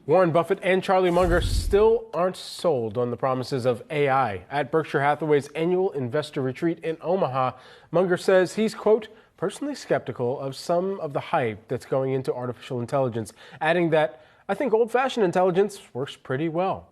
Warren Buffett and Charlie Munger still aren't sold on the promises of AI. At Berkshire Hathaway's annual investor retreat in Omaha, Munger says he's, quote, personally skeptical of some of the hype that's going into artificial intelligence, adding that, I think old-fashioned intelligence works pretty well.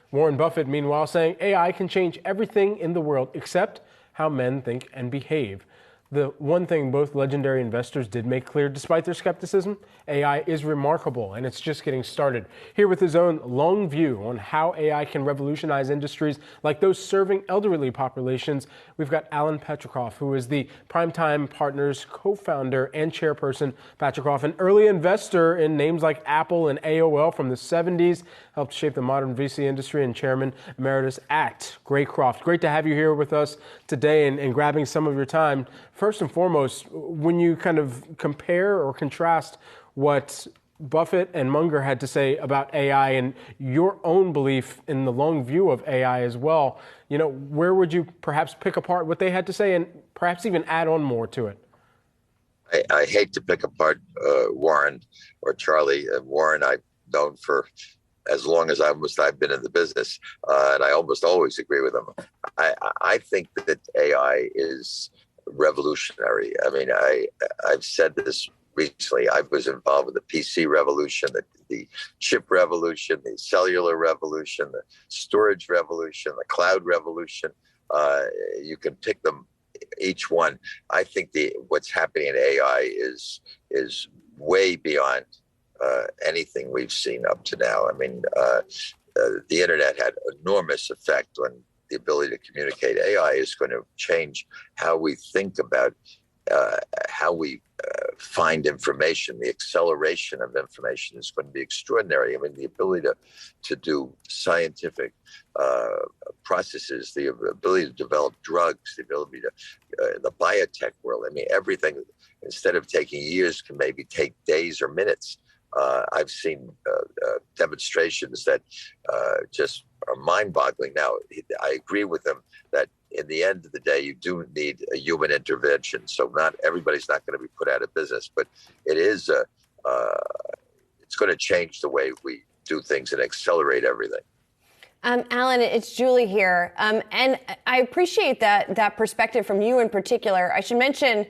Warren Buffett, meanwhile, saying AI can change everything in the world except how men think and behave. The one thing both legendary investors did make clear, despite their skepticism, AI is remarkable and it's just getting started. Here with his own long view on how AI can revolutionize industries like those serving elderly populations, we've got Alan Patricof, who is the Primetime Partners co-founder and chairperson. Patricof, an early investor in names like Apple and AOL from the 70s, helped shape the modern VC industry, and chairman emeritus at Greycroft. Great to have you here with us today and grabbing some of your time. First and foremost, when you kind of compare or contrast what Buffett and Munger had to say about AI and your own belief in the long view of AI as well, you know, where would you perhaps pick apart what they had to say and perhaps even add on more to it? I hate to pick apart Warren or Charlie. Warren I've known for as long as I've been in the business, and I almost always agree with him. I think that AI is revolutionary. I mean, I've said this recently. I was involved with the PC revolution, the chip revolution, the cellular revolution, the storage revolution, the cloud revolution. You can pick them, each one. I think what's happening in AI is way beyond anything we've seen up to now. I mean, the internet had enormous effect on the ability to communicate. AI is going to change how we think about how we find information. The acceleration of information is going to be extraordinary. I mean, the ability to do scientific processes, the ability to develop drugs, the ability to, the biotech world. I mean, everything, instead of taking years, can maybe take days or minutes. I've seen demonstrations that just are mind-boggling. Now, I agree with them that in the end of the day, you do need a human intervention. So not everybody's not going to be put out of business, but it is it's going to change the way we do things and accelerate everything. Alan, it's Julie here, and I appreciate that perspective from you in particular. I should mention.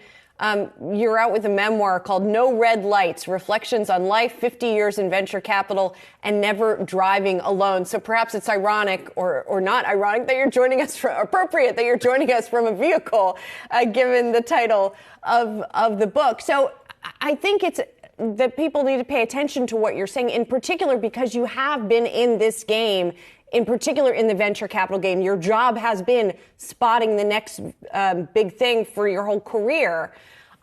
You're out with a memoir called No Red Lights, Reflections on Life, 50 Years in Venture Capital, and Never Driving Alone. So perhaps it's ironic or not ironic that you're joining us, appropriate that you're joining us from a vehicle, given the title of the book. So I think it's that people need to pay attention to what you're saying, in particular because you have been in this game, in particular in the venture capital game. Your job has been spotting the next big thing for your whole career.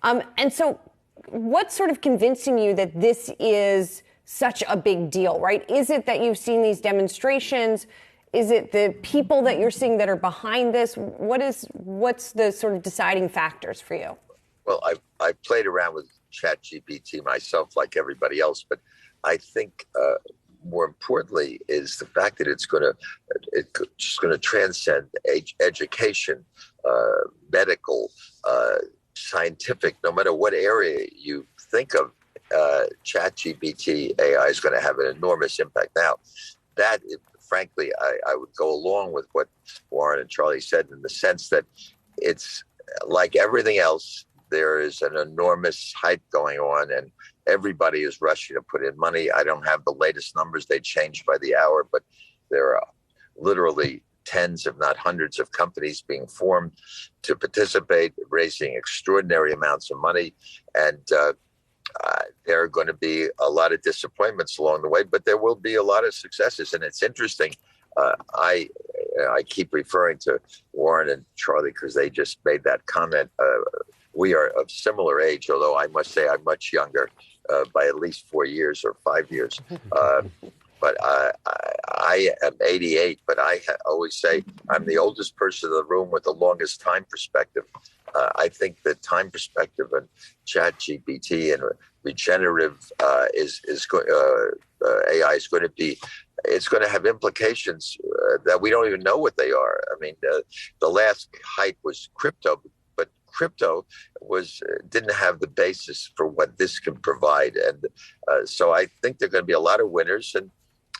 And so what's sort of convincing you that this is such a big deal, right? Is it that you've seen these demonstrations? Is it the people that you're seeing that are behind this? What's the sort of deciding factors for you? Well, I've played around with ChatGPT myself, like everybody else, but I think more importantly is the fact that it's just going to transcend education, medical, scientific. No matter what area you think of, ChatGPT AI is going to have an enormous impact. Now, that frankly, I would go along with what Warren and Charlie said in the sense that it's like everything else. There is an enormous hype going on, and everybody is rushing to put in money. I don't have the latest numbers. They change by the hour, but there are literally tens, if not hundreds, of companies being formed to participate, raising extraordinary amounts of money. And there are going to be a lot of disappointments along the way, but there will be a lot of successes. And it's interesting. I keep referring to Warren and Charlie because they just made that comment. We are of similar age, although I must say I'm much younger by at least 4 years or 5 years. But I am 88, but I always say I'm the oldest person in the room with the longest time perspective. I think the time perspective and ChatGPT and regenerative AI is going to be, it's going to have implications that we don't even know what they are. I mean, the last hype was crypto, but crypto didn't have the basis for what this can provide. And so I think there are going to be a lot of winners, and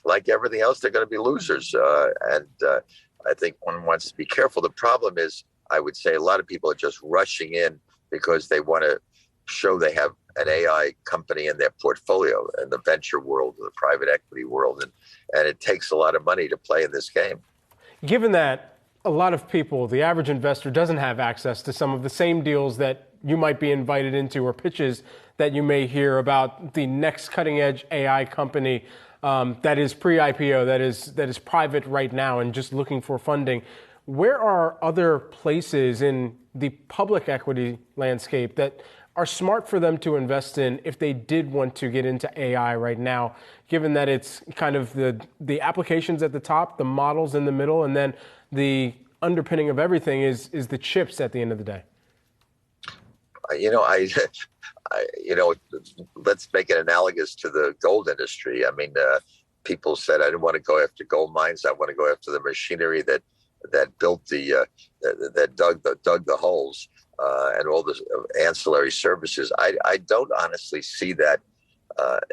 like everything else, they're going to be losers. I think one wants to be careful. The problem is, I would say a lot of people are just rushing in because they want to show they have an AI company in their portfolio in the venture world, the private equity world. And it takes a lot of money to play in this game. Given that a lot of people, the average investor, doesn't have access to some of the same deals that you might be invited into or pitches that you may hear about the next cutting edge AI company that is pre-IPO, that is private right now and just looking for funding. Where are other places in the public equity landscape that are smart for them to invest in if they did want to get into AI right now, given that it's kind of the applications at the top, the models in the middle, and then the underpinning of everything is the chips at the end of the day? Let's make it analogous to the gold industry. I mean, people said, I didn't want to go after gold mines. I want to go after the machinery that built that dug the holes and all the ancillary services. I don't honestly see that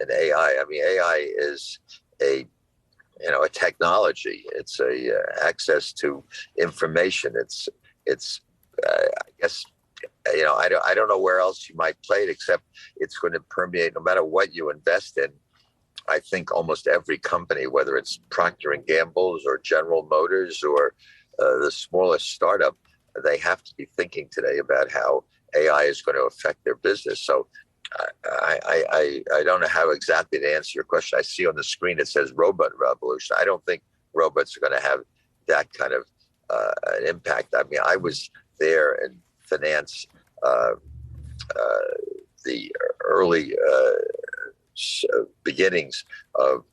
in AI. I mean, AI is a technology. It's a access to information. It's I guess. I don't know where else you might play it, except it's going to permeate no matter what you invest in. I think almost every company, whether it's Procter and Gamble's or General Motors or the smallest startup, they have to be thinking today about how AI is going to affect their business. So I don't know how exactly to answer your question. I see on the screen it says robot revolution. I don't think robots are going to have that kind of an impact. I mean, I was there and finance the early beginnings of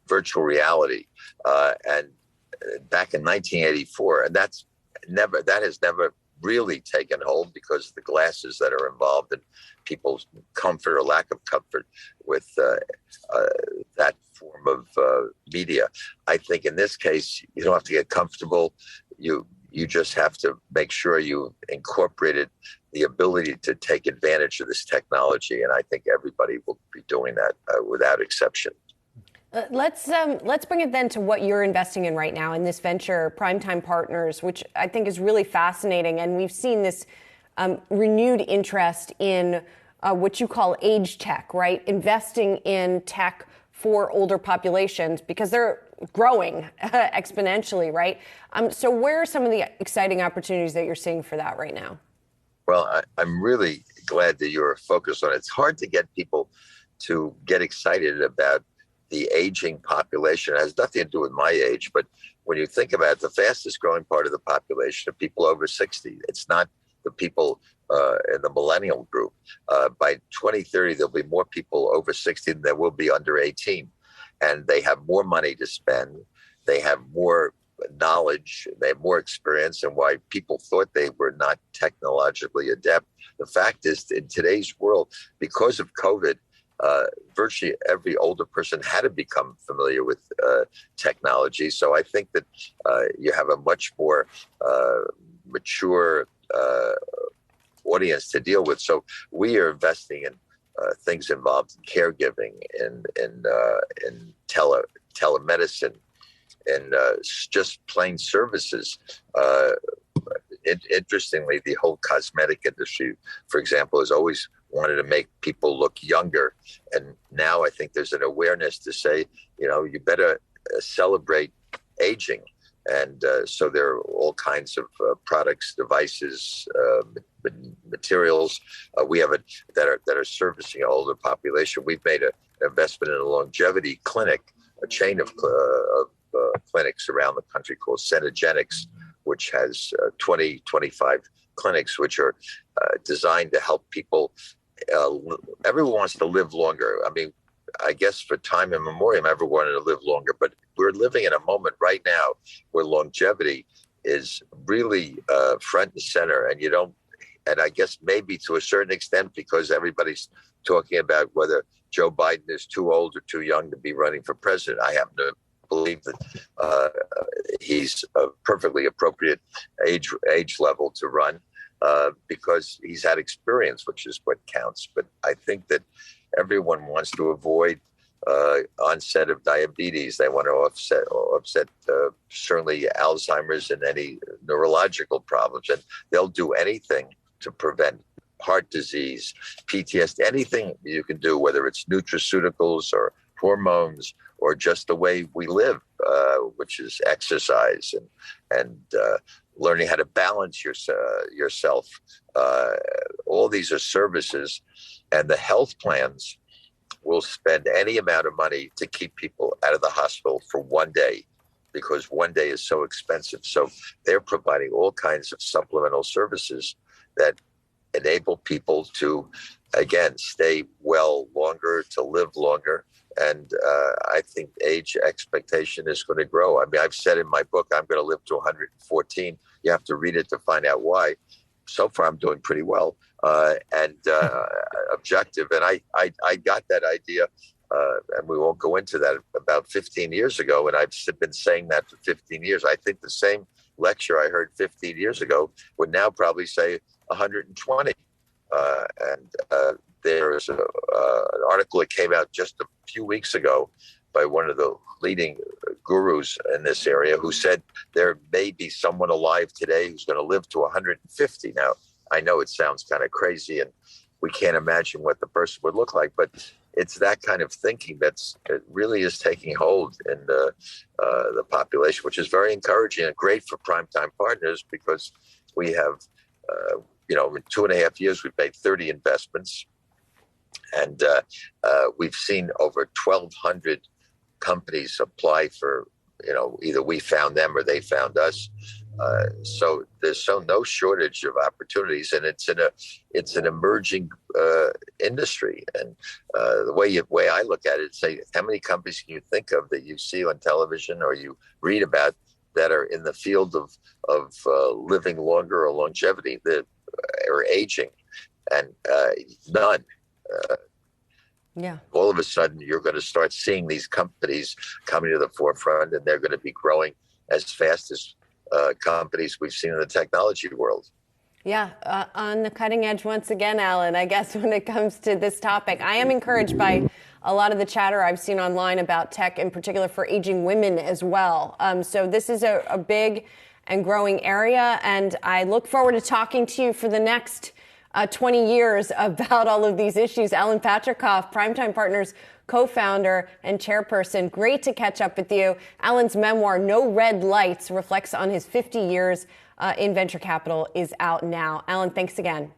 virtual reality, and back in 1984, and that has never really taken hold because of the glasses that are involved and people's comfort or lack of comfort with that form of media. I think in this case, you don't have to get comfortable. You just have to make sure you incorporated the ability to take advantage of this technology, and I think everybody will be doing that without exception. Let's bring it then to what you're investing in right now in this venture, Primetime Partners, which I think is really fascinating, and we've seen this renewed interest in what you call AgeTech, right? Investing in tech for older populations because they're growing exponentially, right? So where are some of the exciting opportunities that you're seeing for that right now? Well, I'm really glad that you're focused on it. It's hard to get people to get excited about the aging population. It has nothing to do with my age, but when you think about it, the fastest growing part of the population are people over 60. It's not the people in the millennial group. By 2030, there'll be more people over 60 than there will be under 18. And they have more money to spend. They have more knowledge. They have more experience. And why people thought they were not technologically adept. The fact is, in today's world, because of COVID, virtually every older person had to become familiar with technology. So I think that you have a much more mature audience to deal with. So we are investing in things involved in caregiving, in telemedicine, and just plain services. Interestingly, the whole cosmetic industry, for example, has always wanted to make people look younger. And now I think there's an awareness to say, you better celebrate aging. And so there are all kinds of products, devices, materials we have that are servicing an older population. We've made an investment in a longevity clinic, a chain of clinics around the country called Centogenics, which has 25 clinics, which are designed to help people. Everyone wants to live longer. I mean, I guess for time immemorial, everyone wanted to live longer, but we're living in a moment right now where longevity is really front and center. And I guess maybe to a certain extent, because everybody's talking about whether Joe Biden is too old or too young to be running for president. I happen to believe that he's a perfectly appropriate age level to run because he's had experience, which is what counts. But I think that everyone wants to avoid onset of diabetes. They want to offset certainly Alzheimer's and any neurological problems. And they'll do anything to prevent heart disease, PTSD, anything you can do, whether it's nutraceuticals or hormones or just the way we live, which is exercise and learning how to balance yourself. All these are services, and the health plans will spend any amount of money to keep people out of the hospital for one day, because one day is so expensive. So they're providing all kinds of supplemental services that enable people to, again, stay well longer, to live longer. And I think age expectation is going to grow. I mean, I've said in my book, I'm going to live to 114. You have to read it to find out why. So far, I'm doing pretty well and objective. And I got that idea, and we won't go into that, about 15 years ago. And I've been saying that for 15 years. I think the same lecture I heard 15 years ago would now probably say 120. There is an article that came out just a few weeks ago by one of the leading gurus in this area who said there may be someone alive today who's going to live to 150. Now, I know it sounds kind of crazy and we can't imagine what the person would look like, but it's that kind of thinking it really is taking hold in the population, which is very encouraging and great for Primetime partners, because we have, in 2.5 years, we've made 30 investments. And we've seen over 1,200 companies apply for, either we found them or they found us. So there's no shortage of opportunities, and it's an emerging industry. And the way I look at it, say, how many companies can you think of that you see on television or you read about that are in the field of living longer or longevity or aging? And none. All of a sudden, you're going to start seeing these companies coming to the forefront, and they're going to be growing as fast as companies we've seen in the technology world. Yeah, on the cutting edge once again, Alan, I guess when it comes to this topic. I am encouraged by a lot of the chatter I've seen online about tech, in particular for aging women as well. So this is a big and growing area, and I look forward to talking to you for the next 20 years about all of these issues. Alan Patricof, Primetime Partners co-founder and chairperson. Great to catch up with you. Alan's memoir, No Red Lights, reflects on his 50 years in venture capital, is out now. Alan, thanks again.